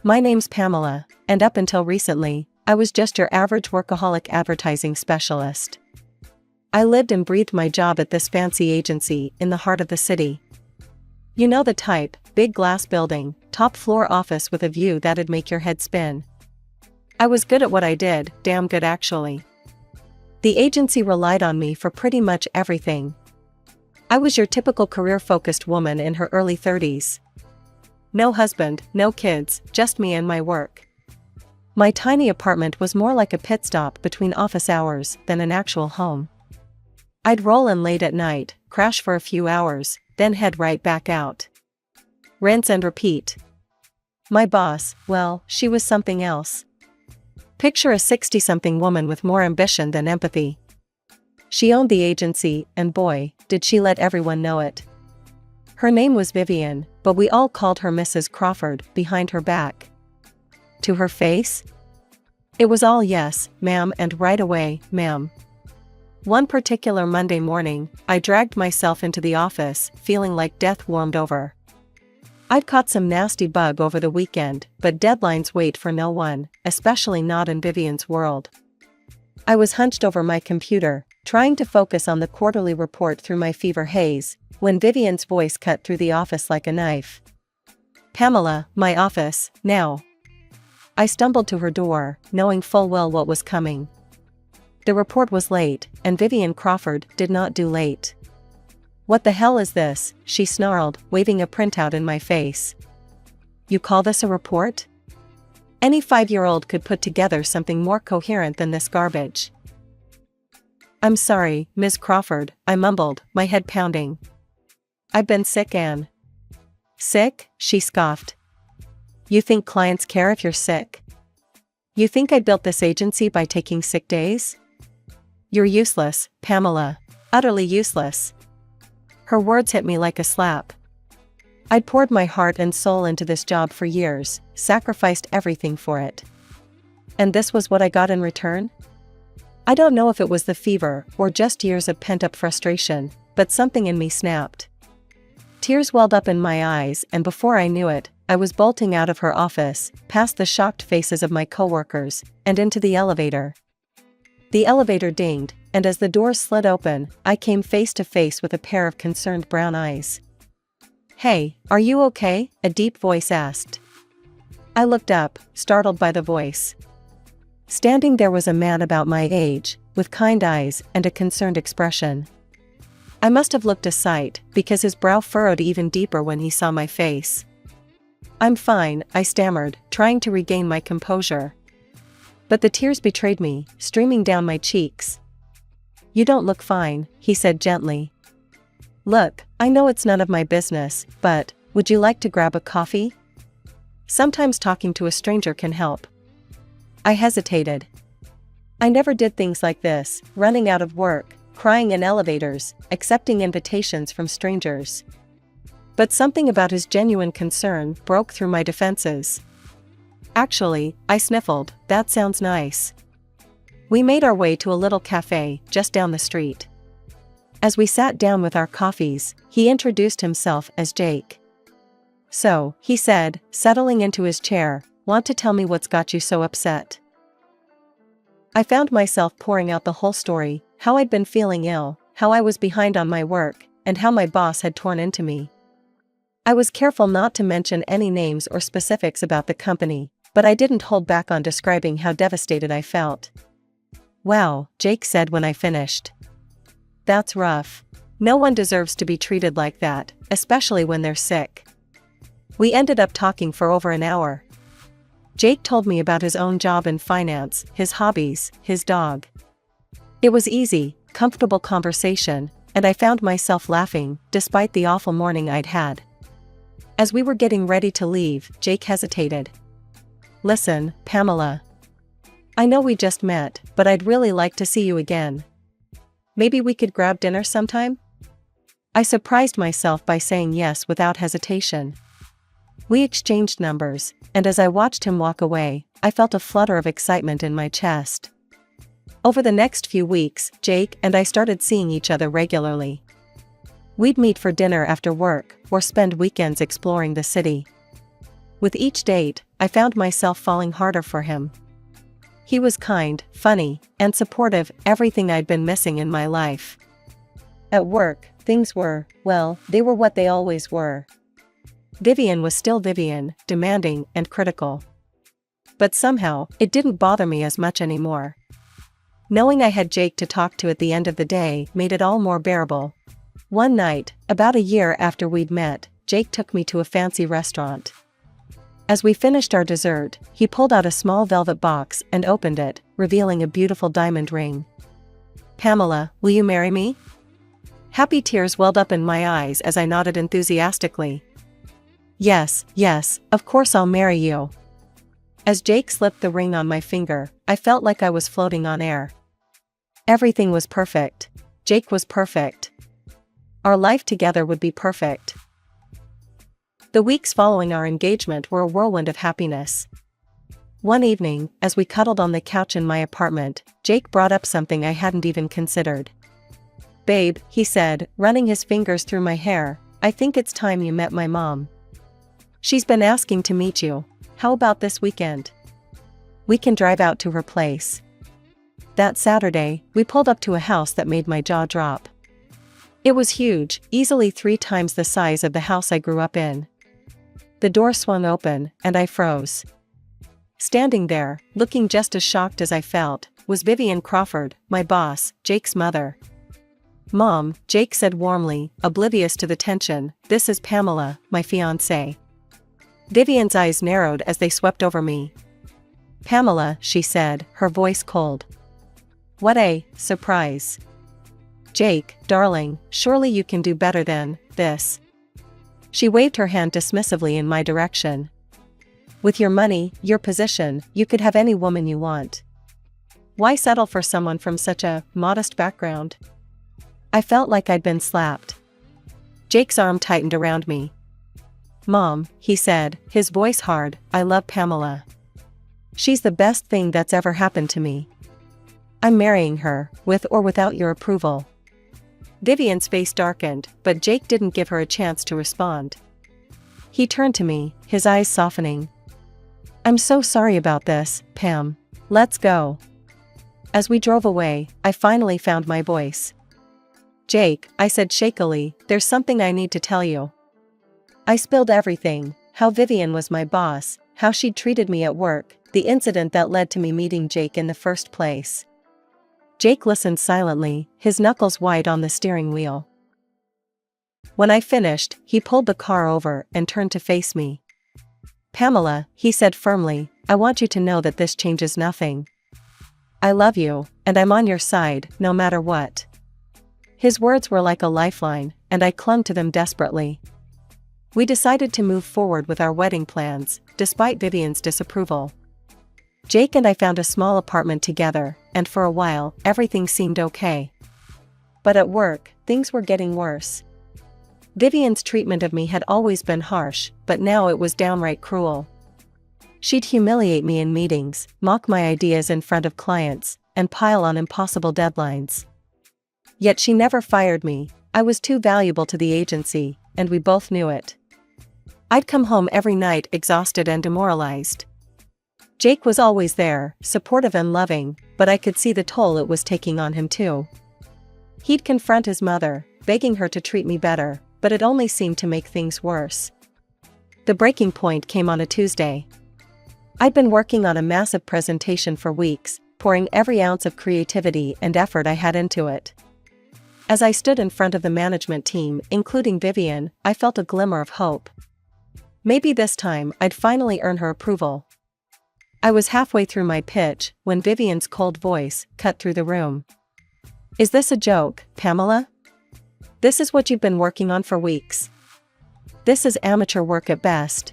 My name's Pamela, and up until recently, I was just your average workaholic advertising specialist. I lived and breathed my job at this fancy agency in the heart of the city. You know the type, big glass building, top floor office with a view that'd make your head spin. I was good at what I did, damn good actually. The agency relied on me for pretty much everything. I was your typical career-focused woman in her early 30s. No husband, no kids, just me and my work. My tiny apartment was more like a pit stop between office hours than an actual home. I'd roll in late at night, crash for a few hours, then head right back out. Rinse and repeat. My boss, well, she was something else. Picture a 60-something woman with more ambition than empathy. She owned the agency, and boy, did she let everyone know it. Her name was Vivian, but we all called her Mrs. Crawford behind her back. To her face? It was all yes, ma'am, and right away, ma'am. One particular Monday morning, I dragged myself into the office, feeling like death warmed over. I'd caught some nasty bug over the weekend, but deadlines wait for no one, especially not in Vivian's world. I was hunched over my computer, trying to focus on the quarterly report through my fever haze, when Vivian's voice cut through the office like a knife. Pamela, my office, now. I stumbled to her door, knowing full well what was coming. The report was late, and Vivian Crawford did not do late. What the hell is this? She snarled, waving a printout in my face. You call this a report? Any 5-year-old could put together something more coherent than this garbage. I'm sorry, Ms. Crawford, I mumbled, my head pounding. I've been sick, Anne. Sick? She scoffed. You think clients care if you're sick? You think I built this agency by taking sick days? You're useless, Pamela. Utterly useless. Her words hit me like a slap. I'd poured my heart and soul into this job for years, sacrificed everything for it. And this was what I got in return? I don't know if it was the fever or just years of pent-up frustration, but something in me snapped. Tears welled up in my eyes, and before I knew it, I was bolting out of her office, past the shocked faces of my coworkers, and into the elevator. The elevator dinged, and as the doors slid open, I came face to face with a pair of concerned brown eyes. Hey, are you okay? A deep voice asked. I looked up, startled by the voice. Standing there was a man about my age, with kind eyes and a concerned expression. I must have looked a sight, because his brow furrowed even deeper when he saw my face. I'm fine, I stammered, trying to regain my composure. But the tears betrayed me, streaming down my cheeks. You don't look fine, he said gently. Look, I know it's none of my business, but, would you like to grab a coffee? Sometimes talking to a stranger can help. I hesitated. I never did things like this, running out of work, crying in elevators, accepting invitations from strangers. But something about his genuine concern broke through my defenses. Actually, I sniffled, that sounds nice. We made our way to a little cafe just down the street. As we sat down with our coffees, he introduced himself as Jake. So, he said, settling into his chair, want to tell me what's got you so upset? I found myself pouring out the whole story, how I'd been feeling ill, how I was behind on my work, and how my boss had torn into me. I was careful not to mention any names or specifics about the company, but I didn't hold back on describing how devastated I felt. Wow, Jake said when I finished. That's rough. No one deserves to be treated like that, especially when they're sick. We ended up talking for over an hour. Jake told me about his own job in finance, his hobbies, his dog. It was easy, comfortable conversation, and I found myself laughing, despite the awful morning I'd had. As we were getting ready to leave, Jake hesitated. Listen, Pamela. I know we just met, but I'd really like to see you again. Maybe we could grab dinner sometime? I surprised myself by saying yes without hesitation. We exchanged numbers, and as I watched him walk away, I felt a flutter of excitement in my chest. Over the next few weeks, Jake and I started seeing each other regularly. We'd meet for dinner after work, or spend weekends exploring the city. With each date, I found myself falling harder for him. He was kind, funny, and supportive, everything I'd been missing in my life. At work, things were, well, they were what they always were. Vivian was still Vivian, demanding and critical. But somehow, it didn't bother me as much anymore. Knowing I had Jake to talk to at the end of the day made it all more bearable. One night, about a year after we'd met, Jake took me to a fancy restaurant. As we finished our dessert, he pulled out a small velvet box and opened it, revealing a beautiful diamond ring. "Pamela, will you marry me?" Happy tears welled up in my eyes as I nodded enthusiastically. Yes, of course I'll marry you." As Jake slipped the ring on my finger, I felt like I was floating on air. Everything was perfect. Jake was perfect. Our life together would be perfect. The weeks following our engagement were a whirlwind of happiness. One evening, as we cuddled on the couch in my apartment, Jake brought up something I hadn't even considered. "Babe," he said, running his fingers through my hair, "I think it's time you met my mom. She's been asking to meet you. How about this weekend? We can drive out to her place." That Saturday, we pulled up to a house that made my jaw drop. It was huge, easily 3 times the size of the house I grew up in. The door swung open, and I froze. Standing there, looking just as shocked as I felt, was Vivian Crawford, my boss, Jake's mother. "Mom," Jake said warmly, oblivious to the tension, "this is Pamela, my fiancée." Vivian's eyes narrowed as they swept over me. "Pamela," she said, her voice cold. "What a surprise." "Jake, darling, surely you can do better than this." She waved her hand dismissively in my direction. "With your money, your position, you could have any woman you want. Why settle for someone from such a modest background?" I felt like I'd been slapped. Jake's arm tightened around me. "Mom," he said, his voice hard, "I love Pamela. She's the best thing that's ever happened to me. I'm marrying her, with or without your approval." Vivian's face darkened, but Jake didn't give her a chance to respond. He turned to me, his eyes softening. "I'm so sorry about this, Pam. Let's go." As we drove away, I finally found my voice. "Jake," I said shakily, "there's something I need to tell you." I spilled everything, how Vivian was my boss, how she'd treated me at work, the incident that led to me meeting Jake in the first place. Jake listened silently, his knuckles white on the steering wheel. When I finished, he pulled the car over and turned to face me. "Pamela," he said firmly, "I want you to know that this changes nothing. I love you, and I'm on your side, no matter what." His words were like a lifeline, and I clung to them desperately. We decided to move forward with our wedding plans, despite Vivian's disapproval. Jake and I found a small apartment together, and for a while, everything seemed okay. But at work, things were getting worse. Vivian's treatment of me had always been harsh, but now it was downright cruel. She'd humiliate me in meetings, mock my ideas in front of clients, and pile on impossible deadlines. Yet she never fired me. I was too valuable to the agency, and we both knew it. I'd come home every night exhausted and demoralized. Jake was always there, supportive and loving, but I could see the toll it was taking on him too. He'd confront his mother, begging her to treat me better, but it only seemed to make things worse. The breaking point came on a Tuesday. I'd been working on a massive presentation for weeks, pouring every ounce of creativity and effort I had into it. As I stood in front of the management team, including Vivian, I felt a glimmer of hope. Maybe this time I'd finally earn her approval. I was halfway through my pitch when Vivian's cold voice cut through the room. "Is this a joke, Pamela? This is what you've been working on for weeks? This is amateur work at best.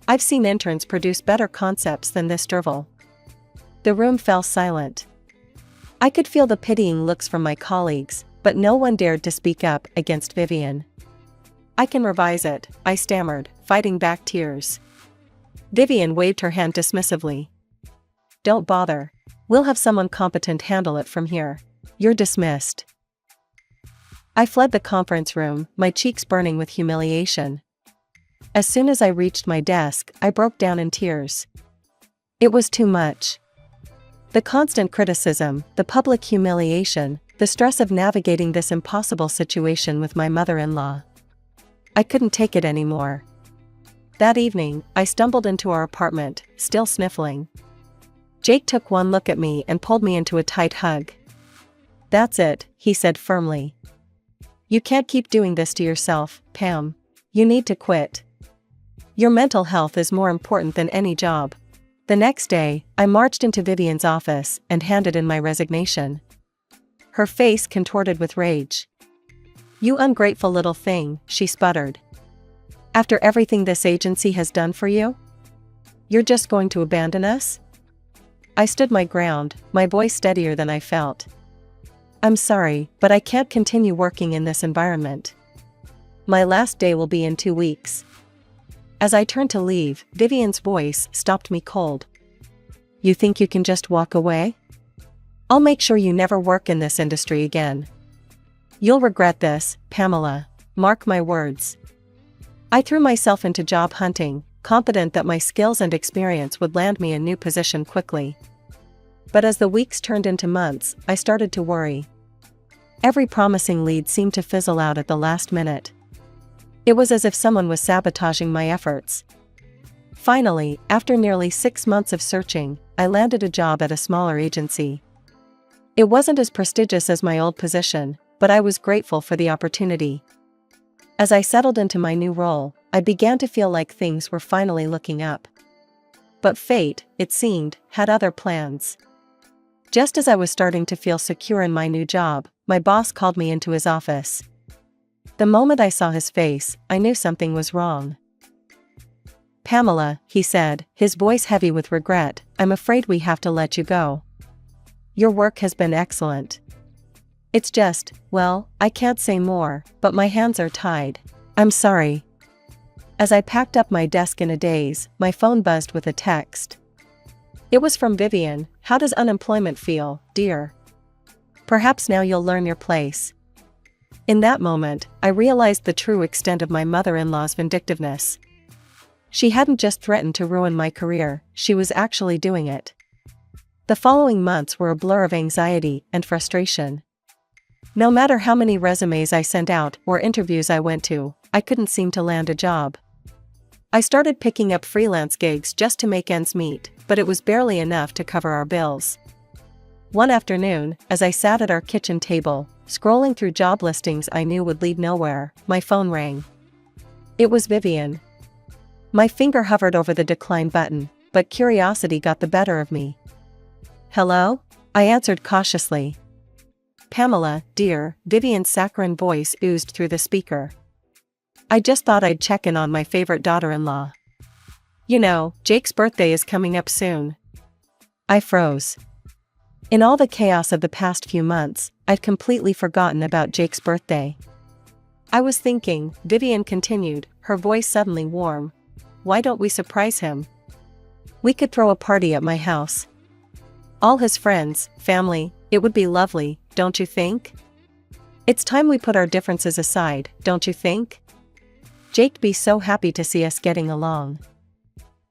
I've seen interns produce better concepts than this drivel." The room fell silent. I could feel the pitying looks from my colleagues, but no one dared to speak up against Vivian. "I can revise it," I stammered, fighting back tears. Vivian waved her hand dismissively. "Don't bother. We'll have someone competent handle it from here. You're dismissed." I fled the conference room, my cheeks burning with humiliation. As soon as I reached my desk, I broke down in tears. It was too much. The constant criticism, the public humiliation, the stress of navigating this impossible situation with my mother-in-law. I couldn't take it anymore. That evening, I stumbled into our apartment, still sniffling. Jake took one look at me and pulled me into a tight hug. "That's it," he said firmly. "You can't keep doing this to yourself, Pam. You need to quit. Your mental health is more important than any job." The next day, I marched into Vivian's office and handed in my resignation. Her face contorted with rage. "You ungrateful little thing," she sputtered. "After everything this agency has done for you? You're just going to abandon us?" I stood my ground, my voice steadier than I felt. "I'm sorry, but I can't continue working in this environment. My last day will be in 2 weeks." As I turned to leave, Vivian's voice stopped me cold. "You think you can just walk away? I'll make sure you never work in this industry again. You'll regret this, Pamela. Mark my words." I threw myself into job hunting, confident that my skills and experience would land me a new position quickly. But as the weeks turned into months, I started to worry. Every promising lead seemed to fizzle out at the last minute. It was as if someone was sabotaging my efforts. Finally, after nearly 6 months of searching, I landed a job at a smaller agency. It wasn't as prestigious as my old position, but I was grateful for the opportunity. As I settled into my new role, I began to feel like things were finally looking up. But fate, it seemed, had other plans. Just as I was starting to feel secure in my new job, my boss called me into his office. The moment I saw his face, I knew something was wrong. "Pamela," he said, his voice heavy with regret, "I'm afraid we have to let you go. Your work has been excellent. It's just, well, I can't say more, but my hands are tied. I'm sorry." As I packed up my desk in a daze, my phone buzzed with a text. It was from Vivian. "How does unemployment feel, dear? Perhaps now you'll learn your place." In that moment, I realized the true extent of my mother-in-law's vindictiveness. She hadn't just threatened to ruin my career, she was actually doing it. The following months were a blur of anxiety and frustration. No matter how many resumes I sent out or interviews I went to, I couldn't seem to land a job. I started picking up freelance gigs just to make ends meet, but it was barely enough to cover our bills. One afternoon, as I sat at our kitchen table, scrolling through job listings I knew would lead nowhere, my phone rang. It was Vivian. My finger hovered over the decline button, but curiosity got the better of me. "Hello?" I answered cautiously. "Pamela, dear," Vivian's saccharine voice oozed through the speaker. "I just thought I'd check in on my favorite daughter-in-law. You know, Jake's birthday is coming up soon." I froze. In all the chaos of the past few months, I'd completely forgotten about Jake's birthday. "I was thinking," Vivian continued, her voice suddenly warm, "why don't we surprise him? We could throw a party at my house. All his friends, family, it would be lovely, don't you think? It's time we put our differences aside, don't you think? Jake'd be so happy to see us getting along."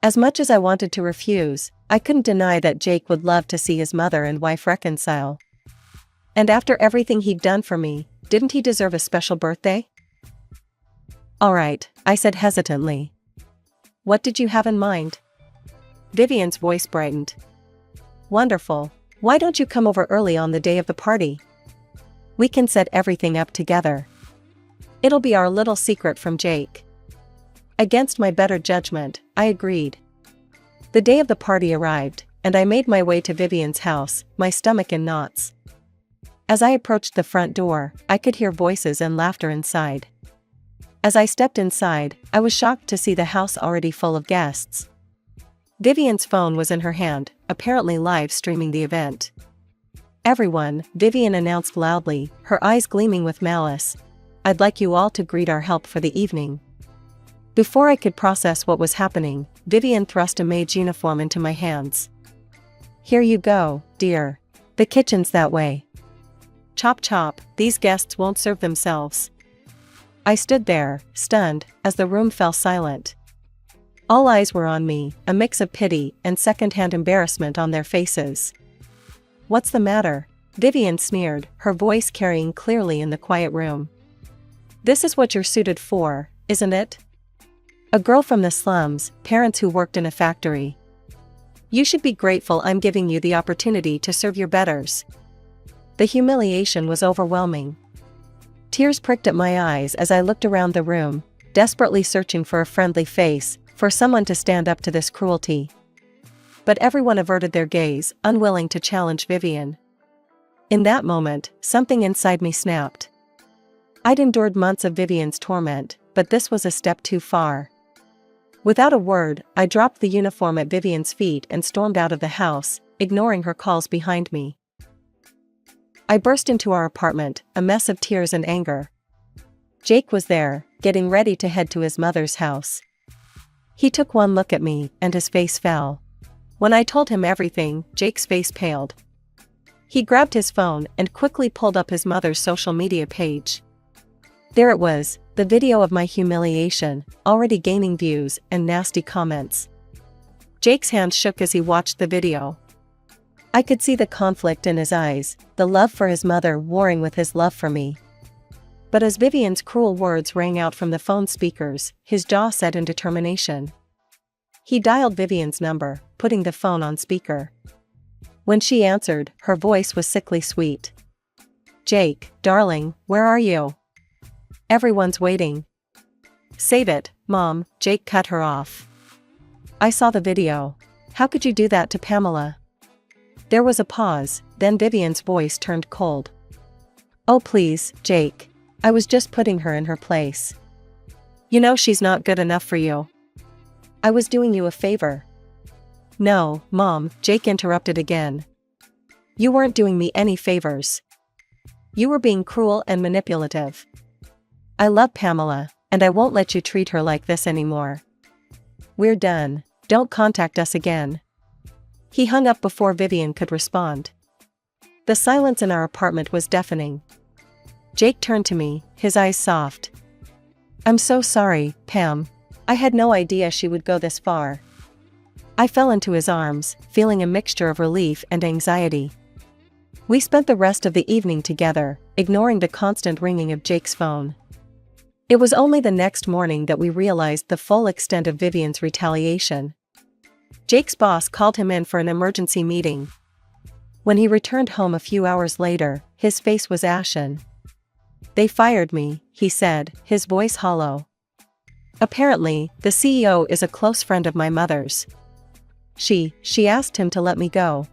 As much as I wanted to refuse, I couldn't deny that Jake would love to see his mother and wife reconcile. And after everything he'd done for me, didn't he deserve a special birthday? "All right," I said hesitantly. "What did you have in mind?" Vivian's voice brightened. "Wonderful. Why don't you come over early on the day of the party? We can set everything up together. It'll be our little secret from Jake." Against my better judgment, I agreed. The day of the party arrived, and I made my way to Vivian's house, my stomach in knots. As I approached the front door, I could hear voices and laughter inside. As I stepped inside, I was shocked to see the house already full of guests. Vivian's phone was in her hand, apparently live streaming the event. "Everyone," Vivian announced loudly, her eyes gleaming with malice, "I'd like you all to greet our help for the evening." Before I could process what was happening, Vivian thrust a maid's uniform into my hands. "Here you go, dear. The kitchen's that way. Chop chop, these guests won't serve themselves." I stood there, stunned, as the room fell silent. All eyes were on me, a mix of pity and secondhand embarrassment on their faces. "What's the matter?" Vivian sneered, her voice carrying clearly in the quiet room. "This is what you're suited for, isn't it? A girl from the slums, parents who worked in a factory. You should be grateful I'm giving you the opportunity to serve your betters." The humiliation was overwhelming. Tears pricked at my eyes as I looked around the room, desperately searching for a friendly face, for someone to stand up to this cruelty. But everyone averted their gaze, unwilling to challenge Vivian. In that moment, something inside me snapped. I'd endured months of Vivian's torment, but this was a step too far. Without a word, I dropped the uniform at Vivian's feet and stormed out of the house, ignoring her calls behind me. I burst into our apartment, a mess of tears and anger. Jake was there, getting ready to head to his mother's house. He took one look at me, and his face fell. When I told him everything, Jake's face paled. He grabbed his phone and quickly pulled up his mother's social media page. There it was, the video of my humiliation, already gaining views and nasty comments. Jake's hand shook as he watched the video. I could see the conflict in his eyes, the love for his mother warring with his love for me. But as Vivian's cruel words rang out from the phone speakers, his jaw set in determination. He dialed Vivian's number, putting the phone on speaker. When she answered, her voice was sickly sweet. "Jake, darling, where are you? Everyone's waiting." "Save it, Mom," Jake cut her off. "I saw the video. How could you do that to Pamela?" There was a pause, then Vivian's voice turned cold. "Oh please, Jake. I was just putting her in her place. You know she's not good enough for you. I was doing you a favor." "No, Mom," Jake interrupted again. "You weren't doing me any favors. You were being cruel and manipulative. I love Pamela, and I won't let you treat her like this anymore. We're done. Don't contact us again." He hung up before Vivian could respond. The silence in our apartment was deafening. Jake turned to me, his eyes soft. "I'm so sorry, Pam. I had no idea she would go this far." I fell into his arms, feeling a mixture of relief and anxiety. We spent the rest of the evening together, ignoring the constant ringing of Jake's phone. It was only the next morning that we realized the full extent of Vivian's retaliation. Jake's boss called him in for an emergency meeting. When he returned home a few hours later, his face was ashen. "They fired me," he said, his voice hollow. "Apparently, the CEO is a close friend of my mother's. She asked him to let me go."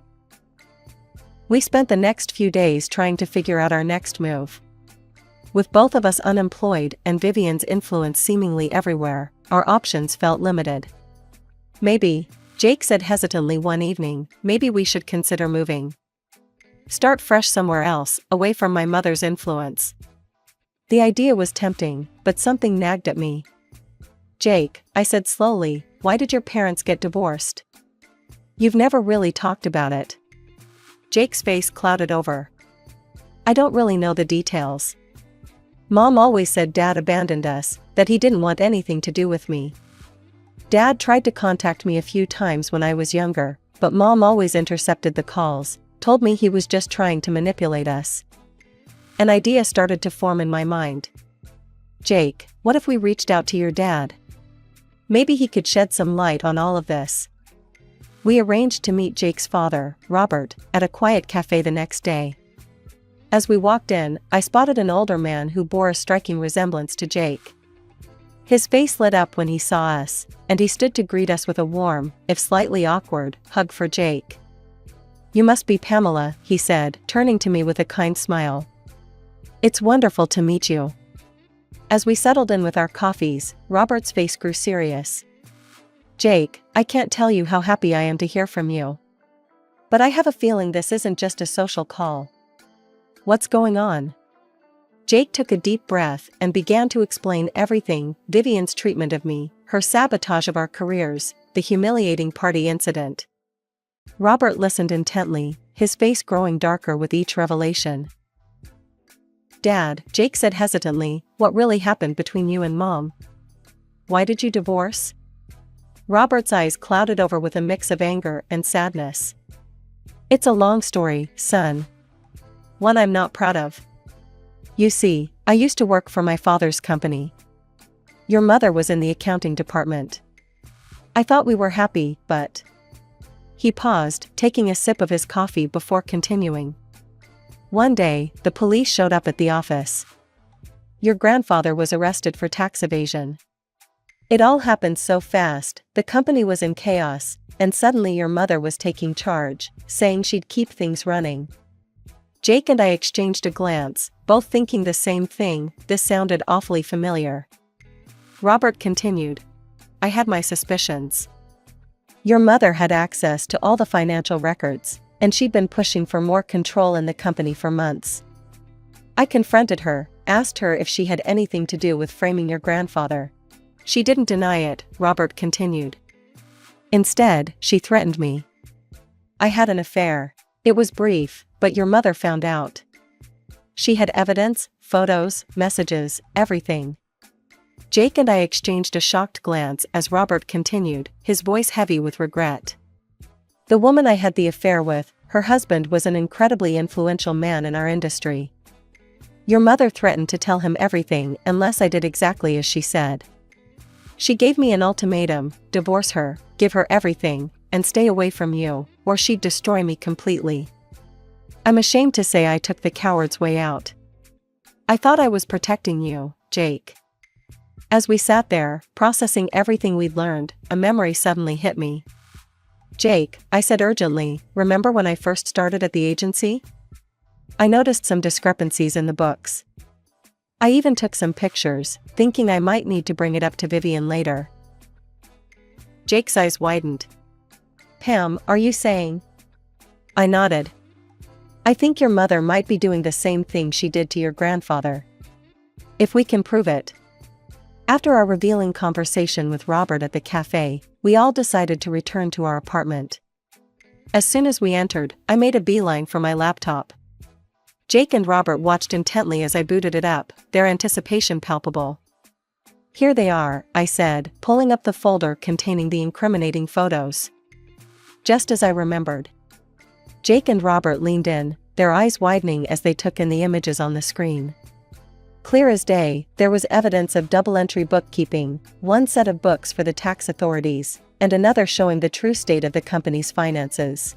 We spent the next few days trying to figure out our next move. With both of us unemployed and Vivian's influence seemingly everywhere, our options felt limited. "Maybe," Jake said hesitantly one evening, "maybe we should consider moving. Start fresh somewhere else, away from my mother's influence." The idea was tempting, but something nagged at me. "Jake," I said slowly, "why did your parents get divorced? You've never really talked about it." Jake's face clouded over. "I don't really know the details. Mom always said Dad abandoned us, that he didn't want anything to do with me. Dad tried to contact me a few times when I was younger, but Mom always intercepted the calls, told me he was just trying to manipulate us." An idea started to form in my mind. "Jake, what if we reached out to your dad? Maybe he could shed some light on all of this." We arranged to meet Jake's father, Robert, at a quiet cafe the next day. As we walked in, I spotted an older man who bore a striking resemblance to Jake. His face lit up when he saw us, and he stood to greet us with a warm, if slightly awkward, hug for Jake. "You must be Pamela," he said, turning to me with a kind smile. "It's wonderful to meet you." As we settled in with our coffees, Robert's face grew serious. "Jake, I can't tell you how happy I am to hear from you. But I have a feeling this isn't just a social call. What's going on?" Jake took a deep breath and began to explain everything: Vivian's treatment of me, her sabotage of our careers, the humiliating party incident. Robert listened intently, his face growing darker with each revelation. Dad, Jake said hesitantly, what really happened between you and Mom? Why did you divorce? Robert's eyes clouded over with a mix of anger and sadness. It's a long story, son. One I'm not proud of. You see, I used to work for my father's company. Your mother was in the accounting department. I thought we were happy, but... He paused, taking a sip of his coffee before continuing. One day, the police showed up at the office. Your grandfather was arrested for tax evasion. It all happened so fast, the company was in chaos, and suddenly your mother was taking charge, saying she'd keep things running. Jake and I exchanged a glance, both thinking the same thing. This sounded awfully familiar. Robert continued. I had my suspicions. Your mother had access to all the financial records, and she'd been pushing for more control in the company for months. I confronted her, asked her if she had anything to do with framing your grandfather. She didn't deny it, Robert continued. Instead, she threatened me. I had an affair. It was brief, but your mother found out. She had evidence, photos, messages, everything. Jake and I exchanged a shocked glance as Robert continued, his voice heavy with regret. The woman I had the affair with, her husband was an incredibly influential man in our industry. Your mother threatened to tell him everything unless I did exactly as she said. She gave me an ultimatum, divorce her, give her everything, and stay away from you, or she'd destroy me completely. I'm ashamed to say I took the coward's way out. I thought I was protecting you, Jake. As we sat there, processing everything we'd learned, a memory suddenly hit me. Jake, I said urgently, remember when I first started at the agency? I noticed some discrepancies in the books. I even took some pictures, thinking I might need to bring it up to Vivian later. Jake's eyes widened. Pam, are you saying? I nodded. I think your mother might be doing the same thing she did to your grandfather. If we can prove it. After our revealing conversation with Robert at the cafe, we all decided to return to our apartment. As soon as we entered, I made a beeline for my laptop. Jake and Robert watched intently as I booted it up, their anticipation palpable. Here they are, I said, pulling up the folder containing the incriminating photos. Just as I remembered. Jake and Robert leaned in, their eyes widening as they took in the images on the screen. Clear as day, there was evidence of double-entry bookkeeping, one set of books for the tax authorities, and another showing the true state of the company's finances.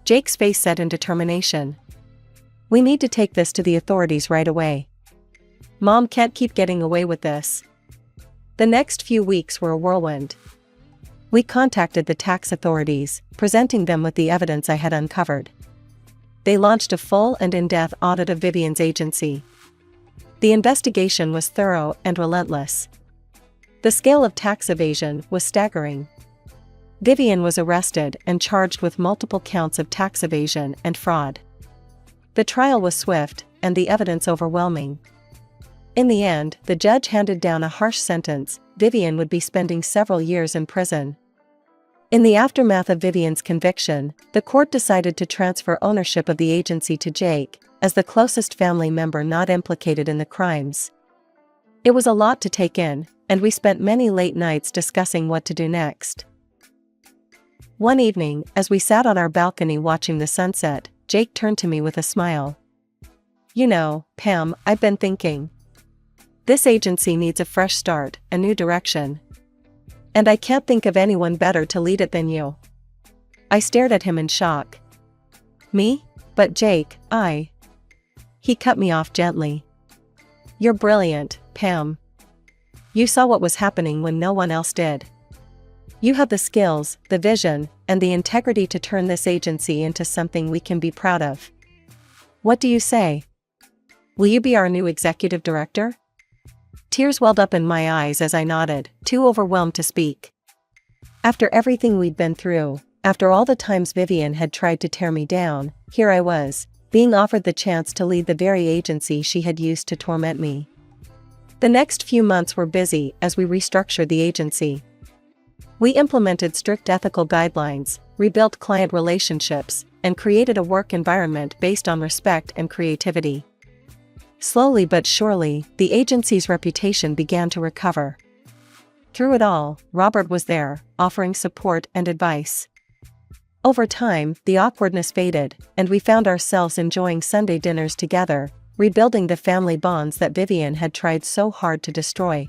Jake's face set in determination. We need to take this to the authorities right away. Mom can't keep getting away with this. The next few weeks were a whirlwind. We contacted the tax authorities, presenting them with the evidence I had uncovered. They launched a full and in-depth audit of Vivian's agency. The investigation was thorough and relentless. The scale of tax evasion was staggering. Vivian was arrested and charged with multiple counts of tax evasion and fraud. The trial was swift, and the evidence overwhelming. In the end, the judge handed down a harsh sentence. Vivian would be spending several years in prison. In the aftermath of Vivian's conviction, the court decided to transfer ownership of the agency to Jake, as the closest family member not implicated in the crimes. It was a lot to take in, and we spent many late nights discussing what to do next. One evening, as we sat on our balcony watching the sunset, Jake turned to me with a smile. You know, Pam, I've been thinking. This agency needs a fresh start, a new direction. And I can't think of anyone better to lead it than you. I stared at him in shock. Me? But Jake, He cut me off gently. You're brilliant, Pam. You saw what was happening when no one else did. You have the skills, the vision, and the integrity to turn this agency into something we can be proud of. What do you say? Will you be our new executive director? Tears welled up in my eyes as I nodded, too overwhelmed to speak. After everything we'd been through, after all the times Vivian had tried to tear me down, here I was, being offered the chance to lead the very agency she had used to torment me. The next few months were busy as we restructured the agency. We implemented strict ethical guidelines, rebuilt client relationships, and created a work environment based on respect and creativity. Slowly but surely, the agency's reputation began to recover. Through it all, Robert was there, offering support and advice. Over time, the awkwardness faded, and we found ourselves enjoying Sunday dinners together, rebuilding the family bonds that Vivian had tried so hard to destroy.